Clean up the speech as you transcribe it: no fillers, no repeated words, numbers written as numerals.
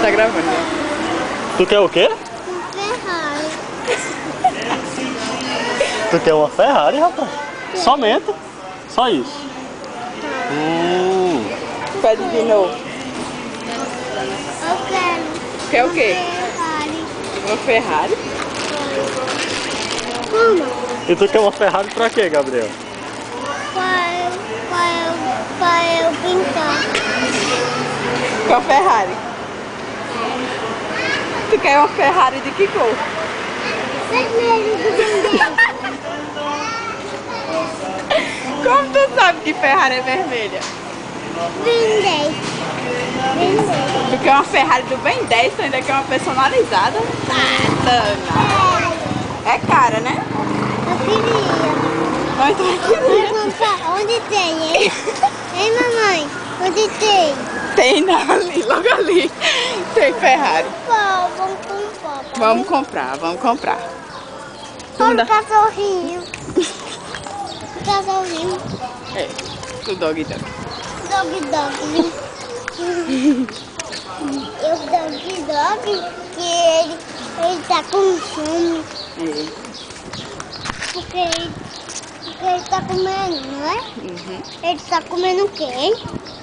Tá gravando, né? Tu quer o quê? Ferrari. Tu quer uma Ferrari, rapaz? Somente? Só isso? Pede de novo. Eu quero. Quer o quê? Ferrari. Uma Ferrari? Mama, E tu quer uma Ferrari pra quê, Gabriel? para eu pintar. Qual Ferrari? Tu quer uma Ferrari de que cor? Vermelho do vermelho. Como tu sabe que Ferrari é vermelha? Vendei. Tu quer uma Ferrari do Ben 10, tu ainda quer uma personalizada? É cara, né? Eu queria. Mas tu Onde tem, hein? Hein, mamãe? Onde tem? tem ali, logo ali. Tem Ferrari. Pô, vamos comprar. Vamos comprar, vamos comprar. Tu Olha dá... o cachorrinho. O cachorrinho. É, o dog dog. Dog. Eu dog, que ele tá com fome. É. Porque ele tá comendo, não é? Uhum. Ele tá comendo o quê, hein?